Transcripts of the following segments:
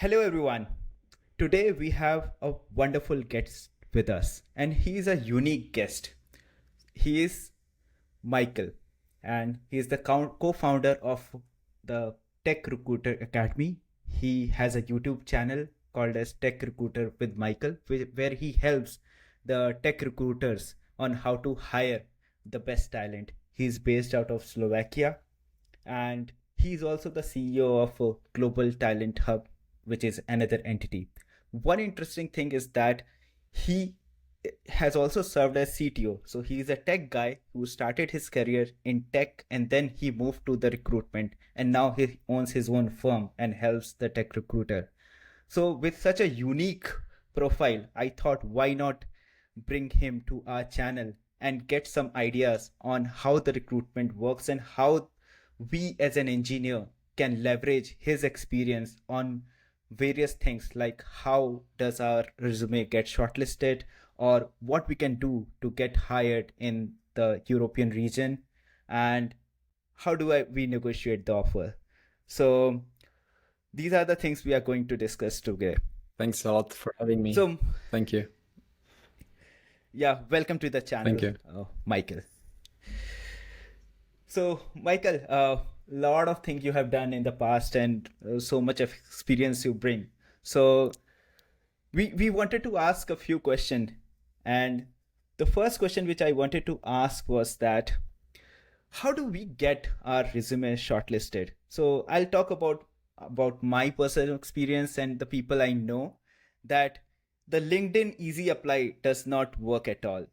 Hello, everyone. Today we have a wonderful guest with us, and he is a unique guest. He is Michael, and he is the co founder of the Tech Recruiter Academy. He has a YouTube channel called as Tech Recruiter with Michael, where he helps the tech recruiters on how to hire the best talent. He's based out of Slovakia, and he's also the CEO of a Global Talent Hub, which is another entity. One interesting thing is that he has also served as CTO. So he's a tech guy who started his career in tech and then he moved to the recruitment, and now he owns his own firm and helps the tech recruiter. So with such a unique profile, I thought why not bring him to our channel and get some ideas on how the recruitment works and how we as an engineer can leverage his experience on various things, like how does our resume get shortlisted, or what we can do to get hired in the European region, and how we negotiate the offer. So these are the things we are going to discuss today. Thanks a lot for having me. So Thank you. yeah, welcome to the channel. Thank you. Michael. So Michael, a lot of things you have done in the past, and so much of experience you bring. So we wanted to ask a few questions, and the first question which I wanted to ask was that how do we get our resume shortlisted? So I'll talk about my personal experience and the people I know, that the LinkedIn easy apply does not work at all.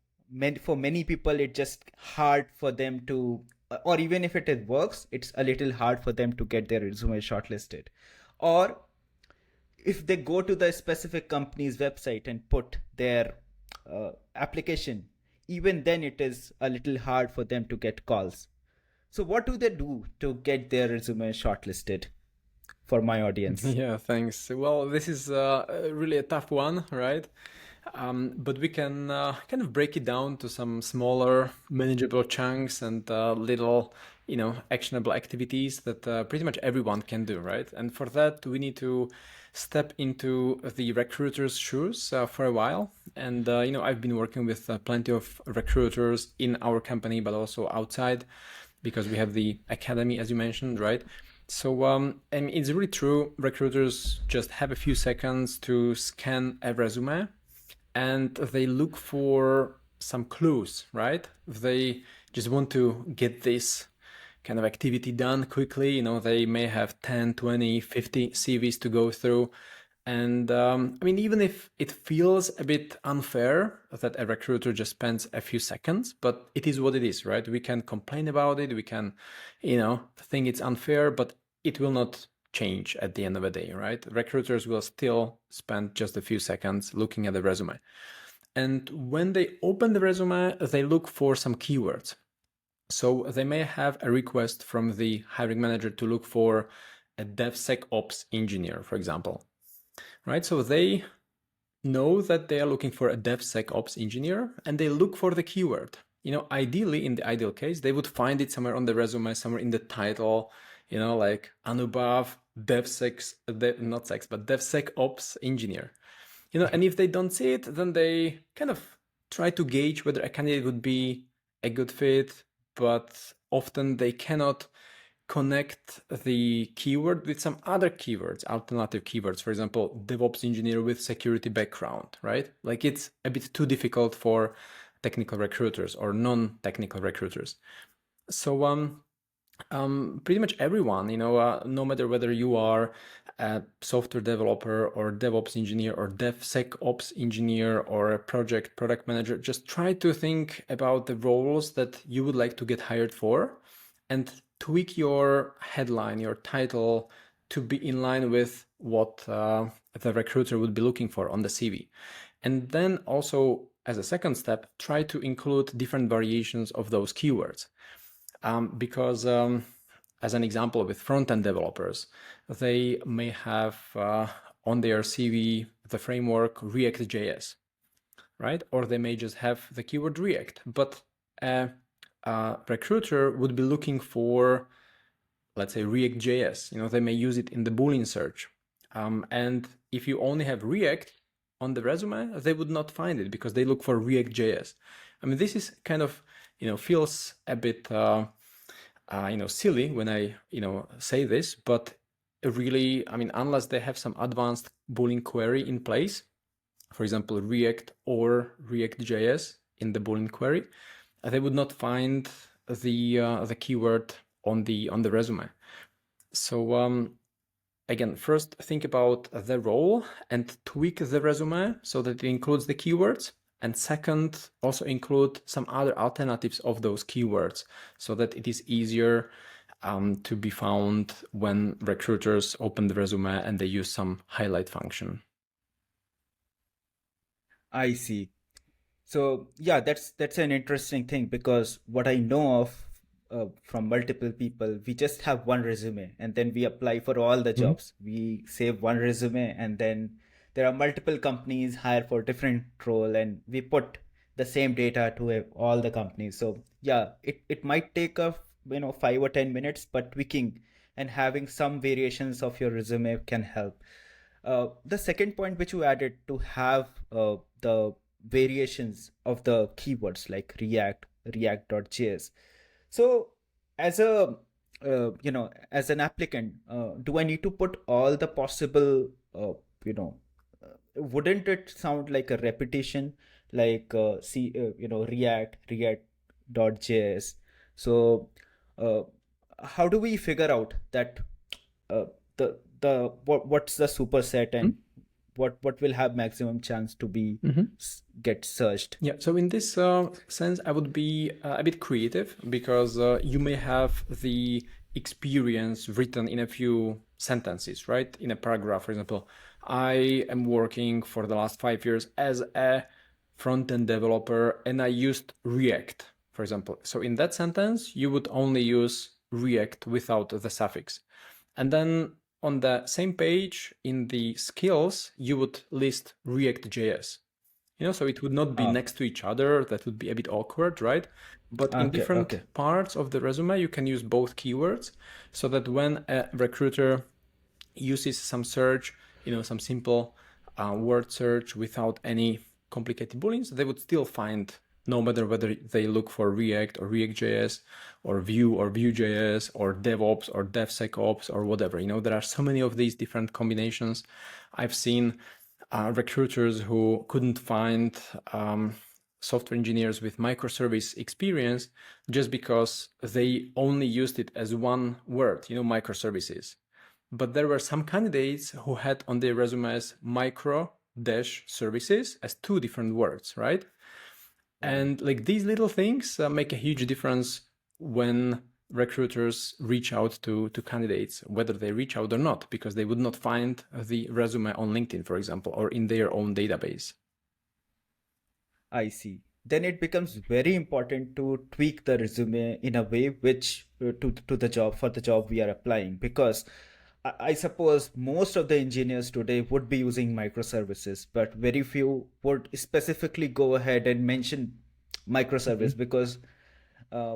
For many people, it's just hard for them to, or even if it works, it's a little hard for them to get their resume shortlisted. Or if they go to the specific company's website and put their application, even then it is a little hard for them to get calls. So what do they do to get their resume shortlisted for my audience? Yeah, thanks. Well, this is really a tough one, right? But we can kind of break it down to some smaller, manageable chunks and little, actionable activities that pretty much everyone can do, right? And for that, we need to step into the recruiter's shoes for a while. And, I've been working with plenty of recruiters in our company, but also outside, because we have the academy, as you mentioned, right? So, and it's really true. Recruiters just have a few seconds to scan a resume and they look for some clues, right? They just want to get this kind of activity done quickly. They may have 10, 20, 50 CVs to go through. And even if it feels a bit unfair that a recruiter just spends a few seconds, but it is what it is, right? We can complain about it. We can, think it's unfair, but it will not change at the end of the day, right? Recruiters will still spend just a few seconds looking at the resume. And when they open the resume, they look for some keywords. So they may have a request from the hiring manager to look for a DevSecOps engineer, for example. Right, so they know that they are looking for a DevSecOps engineer and they look for the keyword. Ideally, in the ideal case, they would find it somewhere on the resume, somewhere in the title, like Anubhav, DevSecOps engineer. And if they don't see it, then they kind of try to gauge whether a candidate would be a good fit, but often they cannot connect the keyword with some other keywords, alternative keywords. For example, DevOps engineer with security background, right? Like it's a bit too difficult for technical recruiters or non-technical recruiters. So pretty much everyone, no matter whether you are a software developer or DevOps engineer or DevSecOps engineer or a product manager, just try to think about the roles that you would like to get hired for and tweak your headline, your title to be in line with what the recruiter would be looking for on the CV. And then also, as a second step, try to include different variations of those keywords. Because as an example, with front-end developers, they may have on their CV the framework React.js, right? Or they may just have the keyword React, but recruiter would be looking for, let's say, React.js. They may use it in the Boolean search. And if you only have React on the resume, they would not find it because they look for React.js. I mean, this is kind of, feels a bit, silly when I, say this, but really, I mean, unless they have some advanced Boolean query in place, for example, React or React.js in the Boolean query, they would not find the keyword on the resume. So again, first think about the role and tweak the resume so that it includes the keywords. And second, also include some other alternatives of those keywords so that it is easier to be found when recruiters open the resume and they use some highlight function. I see. So yeah, that's an interesting thing because what I know of from multiple people, we just have one resume and then we apply for all the jobs. We save one resume and then there are multiple companies hire for different role and we put the same data to all the companies. So yeah, it might take a 5 or 10 minutes, but tweaking and having some variations of your resume can help. The second point which you added to have the variations of the keywords like React, React.js. So as a as an applicant, do I need to put all the possible wouldn't it sound like a repetition like React.js? So uh, how do we figure out that uh, what's the superset and what will have maximum chance to be get searched? Yeah, so in this sense, I would be a bit creative because you may have the experience written in a few sentences, right? In a paragraph, for example, I am working for the last 5 years as a front-end developer and I used React, for example. So in that sentence, you would only use React without the suffix. And then on the same page in the skills, you would list React.js. So it would not be next to each other. That would be a bit awkward, right? But in different parts of the resume, you can use both keywords so that when a recruiter uses some search, some simple word search without any complicated booleans, they would still find, no matter whether they look for React or React.js or Vue.js or DevOps or DevSecOps or whatever. There are so many of these different combinations. I've seen recruiters who couldn't find software engineers with microservice experience just because they only used it as one word, microservices. But there were some candidates who had on their resumes micro-services as two different words, right? And like these little things make a huge difference when recruiters reach out to candidates, whether they reach out or not, because they would not find the resume on LinkedIn, for example, or in their own database. I see. Then it becomes very important to tweak the resume in a way which to the job for the job we are applying because I suppose most of the engineers today would be using microservices, but very few would specifically go ahead and mention microservice because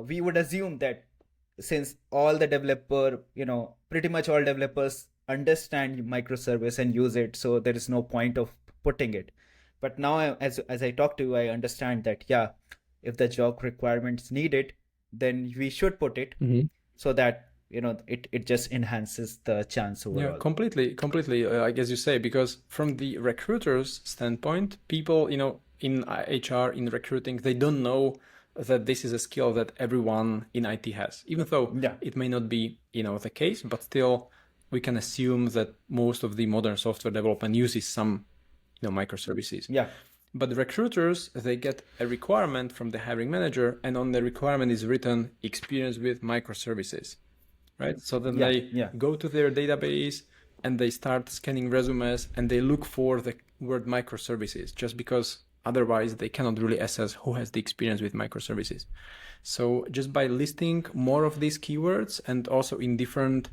we would assume that since all the developer, pretty much all developers understand microservice and use it, so there is no point of putting it. But now, as I talk to you, I understand that yeah, if the job requirements need it, then we should put it so that it just enhances the chance overall. Yeah, completely. I guess you say, because from the recruiter's standpoint, people, in HR, in recruiting, they don't know that this is a skill that everyone in IT has, even though it may not be, the case, but still we can assume that most of the modern software development uses some, microservices. Yeah. But the recruiters, they get a requirement from the hiring manager, and on the requirement is written experience with microservices, right? So then they go to their database and they start scanning resumes and they look for the word microservices, just because otherwise they cannot really assess who has the experience with microservices. So just by listing more of these keywords and also in different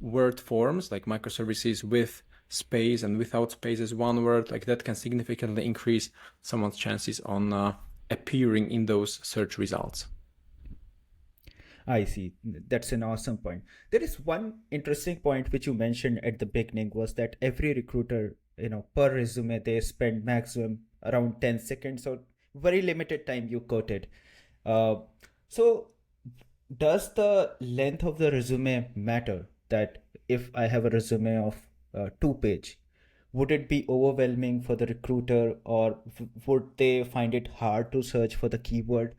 word forms, like microservices with space and without space as one word, like that can significantly increase someone's chances on appearing in those search results. I see. That's an awesome point. There is one interesting point which you mentioned at the beginning was that every recruiter, per resume, they spend maximum around 10 seconds or very limited time you quoted. Uh, so does the length of the resume matter? That if I have a resume of 2 page, would it be overwhelming for the recruiter, or would they find it hard to search for the keyword?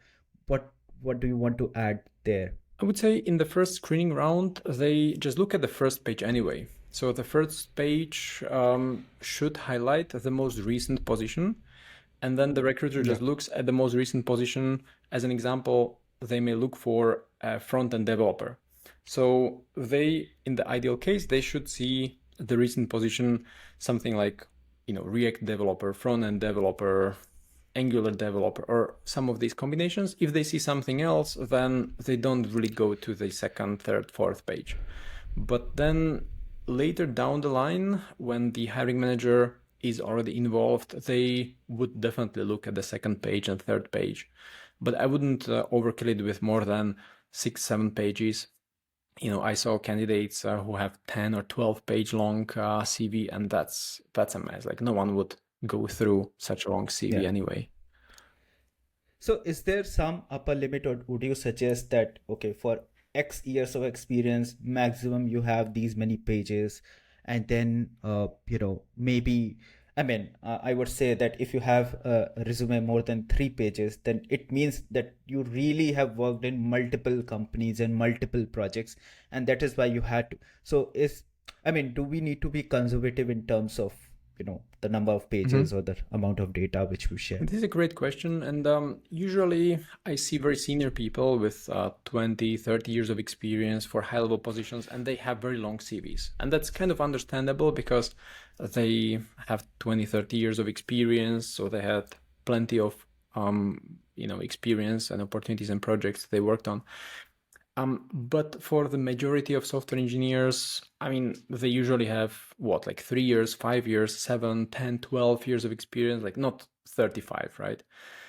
What what do you want to add there? I would say in the first screening round, they just look at the first page anyway. So the first page should highlight the most recent position. And then the recruiter Yeah. just looks at the most recent position. As an example, they may look for a front-end developer. So they, in the ideal case, they should see the recent position, something like, React developer, front-end developer, Angular developer, or some of these combinations. If they see something else, then they don't really go to the second, third, fourth page. But then later down the line, when the hiring manager is already involved, they would definitely look at the second page and third page. But I wouldn't overkill it with more than 6, 7 pages. I saw candidates who have 10 or 12 page long CV, and that's a mess. Like no one would go through such a long CV Yeah. anyway. So is there some upper limit, or would you suggest that, okay, for X years of experience, maximum you have these many pages, and then, maybe, I mean, I would say that if you have a resume more than 3 pages, then it means that you really have worked in multiple companies and multiple projects, and that is why you had to. So I mean, do we need to be conservative in terms of, the number of pages or the amount of data which we share? This is a great question. And usually I see very senior people with 20, 30 years of experience for high level positions, and they have very long CVs. And that's kind of understandable because they have 20, 30 years of experience. So they had plenty of, experience and opportunities and projects they worked on. But for the majority of software engineers, I mean, they usually have like 3 years, 5 years, 7, 10, 12 years of experience, like not 35, right?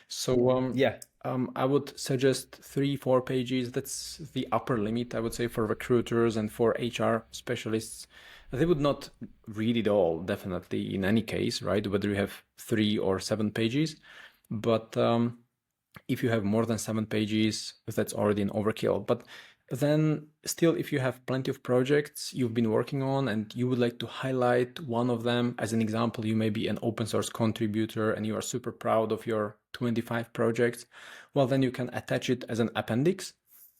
So Yeah. I would suggest 3, 4 pages. That's the upper limit, I would say, for recruiters and for HR specialists. They would not read it all, definitely, in any case, right? Whether you have 3 or 7 pages. But if you have more than 7 pages, that's already an overkill. But then still, if you have plenty of projects you've been working on and you would like to highlight one of them, as an example, you may be an open source contributor and you are super proud of your 25 projects, well, then you can attach it as an appendix.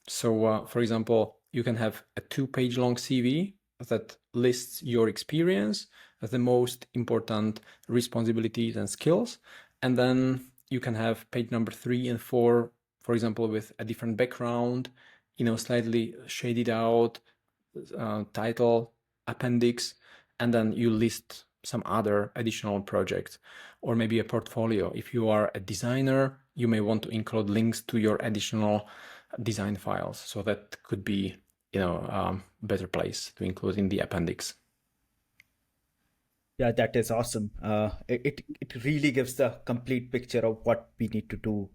So, for example, you can have a 2-page long CV that lists your experience, the most important responsibilities and skills, and then you can have page number 3 and 4, for example, with a different background, slightly shaded out, title, appendix, and then you list some other additional projects, or maybe a portfolio. If you are a designer, you may want to include links to your additional design files. So that could be, better place to include in the appendix. Yeah, that is awesome. It really gives the complete picture of what we need to do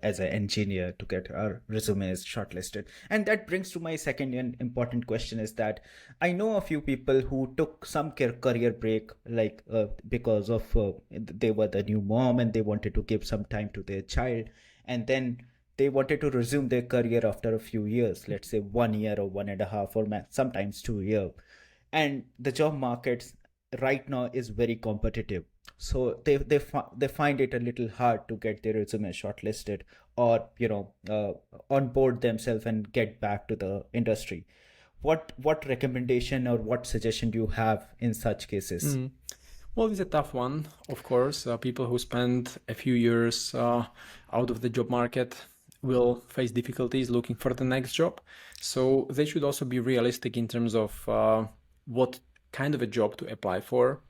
as an engineer to get our resumes shortlisted. And that brings to my second and important question is that I know a few people who took some career break, like because of they were the new mom and they wanted to give some time to their child, and then they wanted to resume their career after a few years, let's say 1 year or 1.5 or sometimes 2 years, and the job markets right now is very competitive, so they find it a little hard to get their resume shortlisted, or onboard themselves and get back to the industry. What recommendation or what suggestion do you have in such cases? Well, it's a tough one, of course. People who spend a few years out of the job market will face difficulties looking for the next job. So they should also be realistic in terms of what kind of a job to apply for.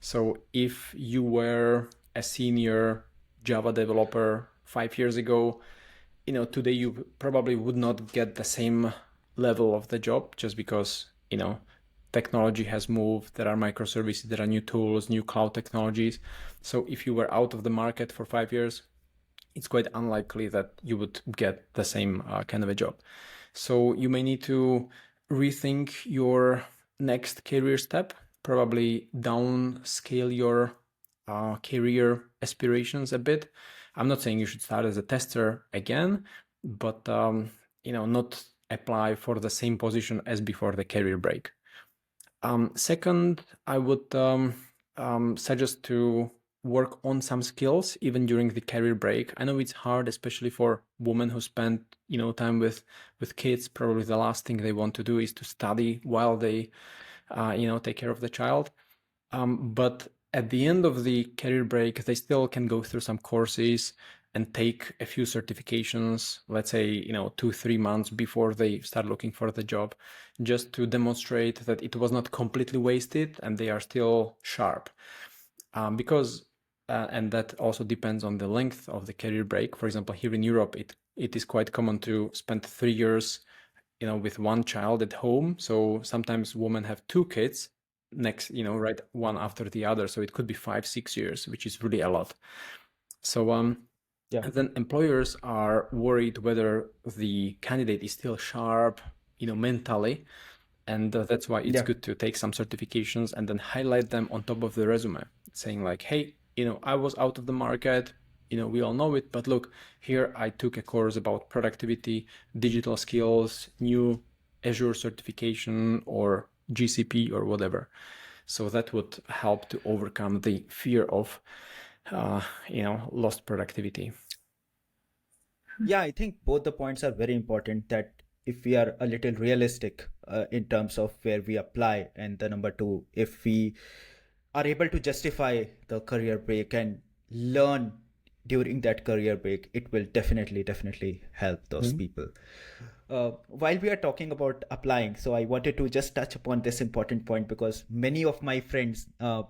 So if you were a senior Java developer 5 years ago, today you probably would not get the same level of the job just because, technology has moved. There are microservices, there are new tools, new cloud technologies. So if you were out of the market for 5 years, it's quite unlikely that you would get the same kind of a job. So you may need to rethink your next career step, probably downscale your career aspirations a bit. I'm not saying you should start as a tester again, but not apply for the same position as before the career break. Second, I would suggest to work on some skills even during the career break. I know it's hard, especially for women who spend time with kids. Probably the last thing they want to do is to study while they take care of the child. But at the end of the career break, they still can go through some courses and take a few certifications, let's say, 2-3 months before they start looking for the job, just to demonstrate that it was not completely wasted and they are still sharp. And that also depends on the length of the career break. For example, here in Europe, it is quite common to spend 3 years, with one child at home. So sometimes women have two kids next, right, one after the other. So it could be 5-6 years, which is really a lot. So Yeah. and then employers are worried whether the candidate is still sharp, mentally. And that's why it's Yeah. good to take some certifications and then highlight them on top of the resume, saying like, hey, I was out of the market, we all know it, but look, here I took a course about productivity, digital skills, new Azure certification or GCP or whatever. So that would help to overcome the fear of, lost productivity. Yeah, I think both the points are very important, that if we are a little realistic in terms of where we apply, and the number two, if we are able to justify the career break and learn during that career break, it will definitely help those Mhm. people. While we are talking about applying, so I wanted to just touch upon this important point, because many of my friends,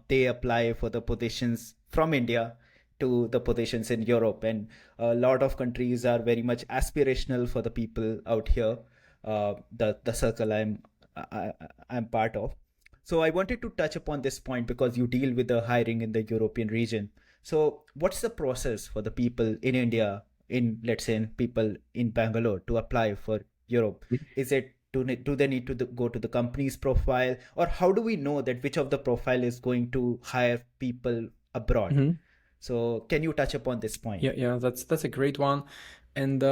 they apply for the positions from India to the positions in Europe, and a lot of countries are very much aspirational for the people out here. The circle I, I'm part of. So I wanted to touch upon this point because you deal with the hiring in the European region. So what's the process for the people in India, in, let's say, in people in Bangalore, to apply for Europe? Is it, do they need to go to the company's profile, or how do we know that which of the profile is going to hire people abroad? Mhm. So can you touch upon this point? Yeah, that's a great one. And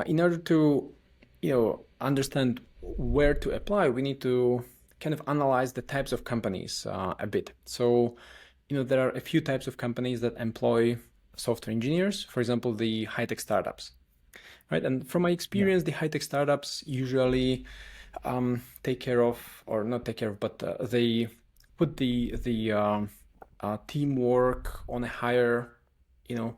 in order to, understand where to apply, we need to kind of analyze the types of companies a bit. So, there are a few types of companies that employ software engineers, for example, the high-tech startups, right? And from my Yeah. experience, the high-tech startups usually take care of, or not take care of, but they put the teamwork on a higher,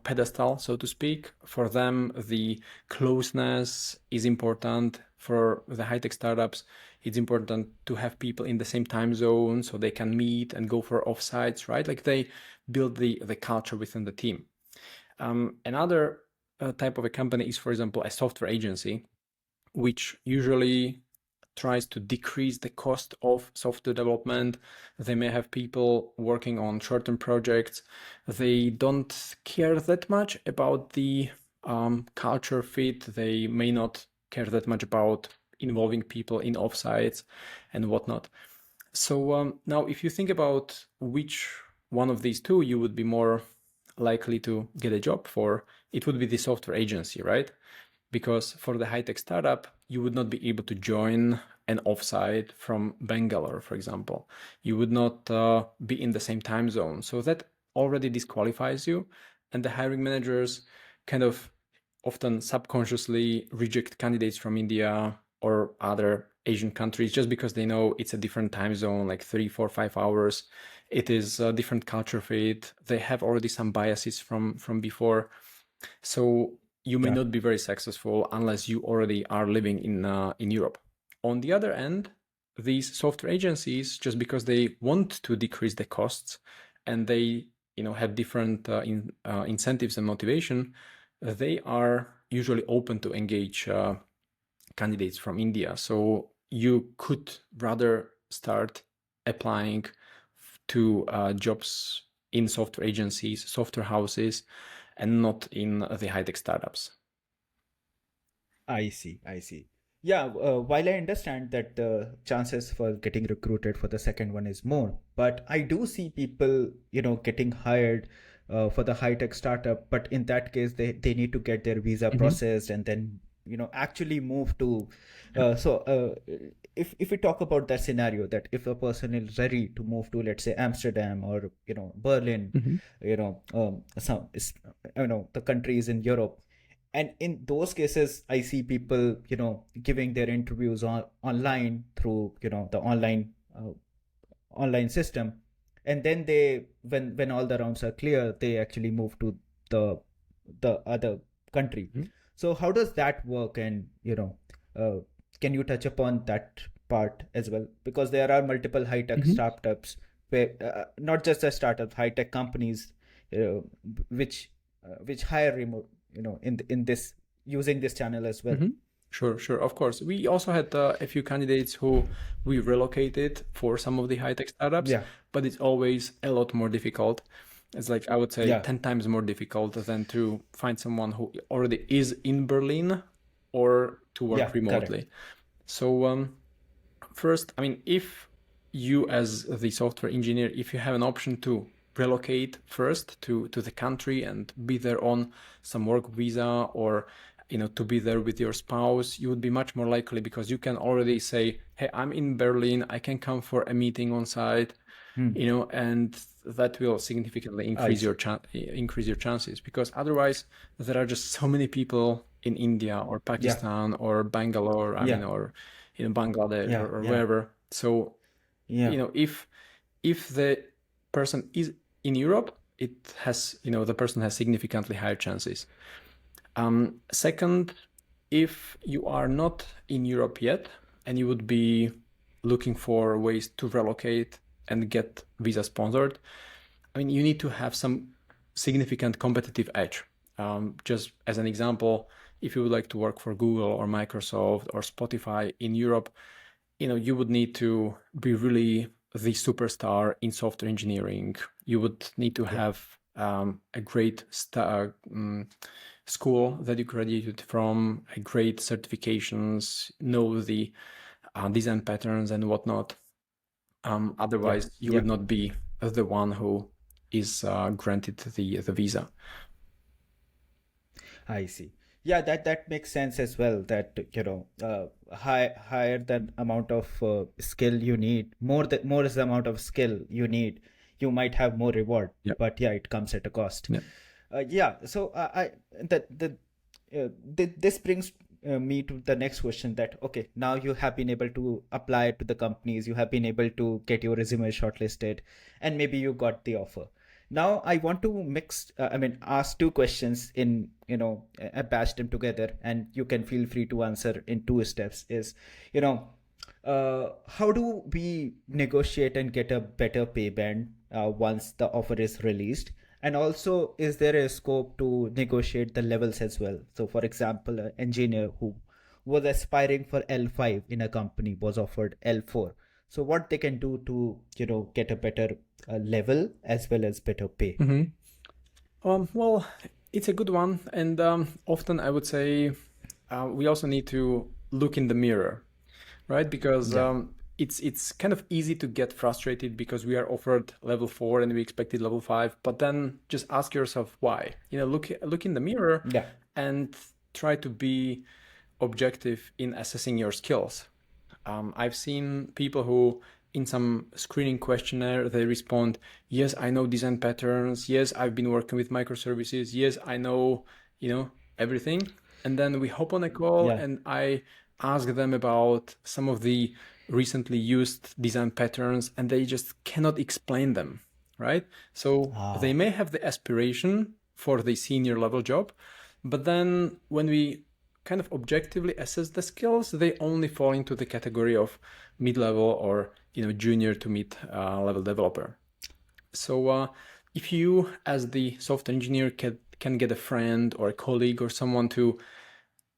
pedestal, so to speak. For them, the closeness is important. For the high-tech startups, it's important to have people in the same time zone so they can meet and go for offsites, right? Like they build the culture within the team. Another type of a company is, for example, a software agency, which usually tries to decrease the cost of software development. They may have people working on short-term projects. They don't care that much about the culture fit. They may not care that much about involving people in offsites and whatnot. So now, if you think about which one of these two you would be more likely to get a job for, it would be the software agency, right? Because for the high-tech startup, you would not be able to join an offsite from Bangalore, for example. You would not be in the same time zone. So that already disqualifies you. And the hiring managers kind of often subconsciously reject candidates from India or other Asian countries just because they know it's a different time zone, like 3, 4, 5 hours. It is a different culture fit. They have already some biases from before. So you may Yeah. not be very successful unless you already are living in Europe. On the other end, these software agencies, just because they want to decrease the costs and they have different incentives and motivation, they are usually open to engage candidates from India. So you could rather start applying to jobs in software agencies, software houses, and not in the high-tech startups. I see. I see. Yeah, while I understand that the chances for getting recruited for the second one is more, but I do see people, getting hired for the high-tech startup, but in that case, they need to get their visa Hmm. processed and then, actually move to. Yeah. If we talk about that scenario, that if a person is ready to move to, let's say, Amsterdam or, Berlin, Hmm. the countries in Europe, and in those cases I see people giving their interviews online through the online system, and then they when all the rounds are clear, they actually move to the other country. So how does that work? And uh, can you touch upon that part as well, because there are multiple high tech Hmm. startups where not just the startups, high tech companies uh, which hire remote, in this, using this channel as well. Hmm. Sure, sure. Of course. We also had a few candidates who we relocated for some of the high-tech startups, Yeah, but it's always a lot more difficult. It's like, I would say, yeah, 10 times more difficult than to find someone who already is in Berlin or to yeah, work correct. remotely. So, first, I mean, if you as the software engineer, if you have an option to relocate first to the country and be there on some work visa, or to be there with your spouse, you would be much more likely, because you can already say, hey, I'm in Berlin, I can come for a meeting on site, Hmm. and that will significantly I increase see. increase your chances, because otherwise there are just so many people in India or Yeah, Pakistan or Bangalore, I mean, yeah, or Bangladesh, yeah, or yeah, wherever. So yeah. if the person is in Europe, it has, the person has significantly higher chances. Second, if you are not in Europe yet and you would be looking for ways to relocate and get visa sponsored, I mean, you need to have some significant competitive edge. Just as an example, if you would like to work for Google or Microsoft or Spotify in Europe, you would need to be really the superstar in software engineering. You would need to Yeah, have a great school that you graduated from, a great certifications, know the design patterns and whatnot. yeah, Otherwise, you yeah. would not be the one who is granted the visa. I see. Yeah, that makes sense as well. That higher than amount of skill you need, more is the amount of skill you need. You might have more reward, Yeah. but yeah, it comes at a cost. Yeah. Yeah. So I that the this brings me to the next question. That okay, now you have been able to apply to the companies, you have been able to get your resume shortlisted, and maybe you got the offer. Now I want to ask two questions in, batch them together, and you can feel free to answer in two steps. Is, you know how do we negotiate and get a better pay band once the offer is released? And also, is there a scope to negotiate the levels as well? So, for example, an engineer who was aspiring for L5 in a company was offered L4. So, what they can do to, get a better level as well as better pay? Hmm. Well, it's a good one, and often I would say we also need to look in the mirror, right? Because Yeah, it's kind of easy to get frustrated because we are offered level 4 and we expected level 5, but then just ask yourself why. Look in the mirror yeah, and try to be objective in assessing your skills. I've seen people who, in some screening questionnaire, they respond, "Yes, I know design patterns. Yes, I've been working with microservices. Yes, I know, everything." And then we hop on a call, yeah. and I ask them about some of the recently used design patterns, and they just cannot explain them, right? So they Ah, may have the aspiration for the senior level job, but then when we kind of objectively assess the skills, they only fall into the category of mid-level or junior to mid-level developer. So if you, as the software engineer, can get a friend or a colleague or someone to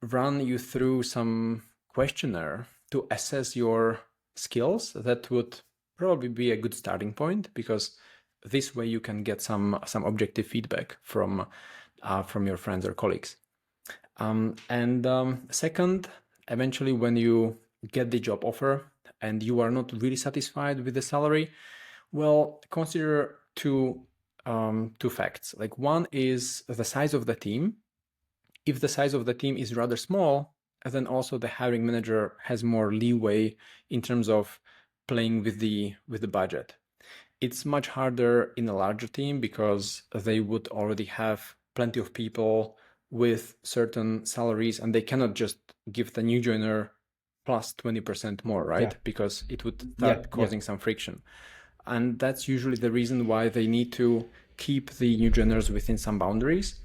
run you through some questionnaire to assess your skills, that would probably be a good starting point, because this way you can get some objective feedback from your friends or colleagues. Second, eventually, when you get the job offer and you are not really satisfied with the salary, well, consider two facts. Like one is the size of the team. If the size of the team is rather small, then also the hiring manager has more leeway in terms of playing with the budget. It's much harder in a larger team because they would already have plenty of people with certain salaries and they cannot just give the new joiner plus 20% more, Yeah. right? Because it would Yeah. start Yeah. causing some friction. And that's usually the reason why they need to keep the new joiners within some boundaries.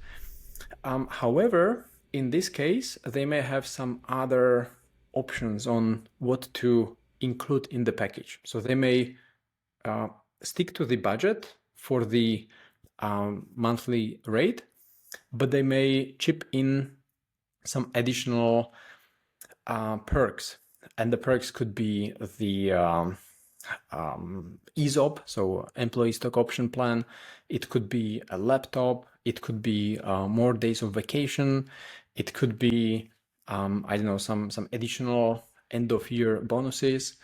However, in this case, they may have some other options on what to include in the package. So they may uh, stick to the budget for the monthly rate, but they may chip in some additional perks. And the perks could be the ESOP, so employee stock option plan. It could be a laptop. It could be more days of vacation. It could be, I don't know, some additional end of year bonuses.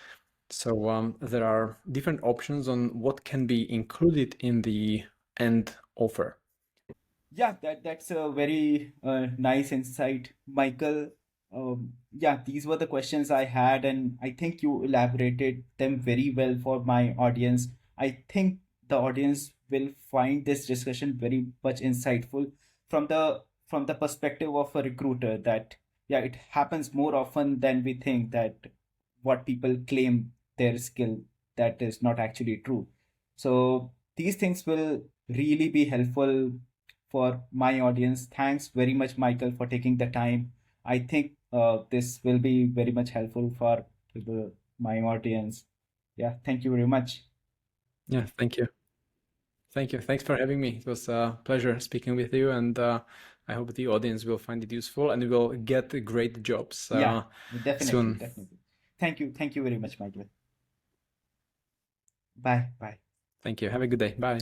So there are different options on what can be included in the end offer. Yeah, that's a very nice insight, Michael. Yeah, these were the questions I had, and I think you elaborated them very well for my audience. I think the audience will find this discussion very much insightful from the perspective of a recruiter. That yeah, it happens more often than we think. That what people claim their skill, that is not actually true. So these things will really be helpful for my audience. Thanks very much, Michael, for taking the time. I think this will be very much helpful for my audience. Yeah, thank you very much. Yeah, thank you. Thank you. Thanks for having me. It was a pleasure speaking with you, and I hope the audience will find it useful and will get great jobs Yeah, definitely, soon. definitely. Thank you very much, Michael. Bye, bye. Thank you. Have a good day. Bye.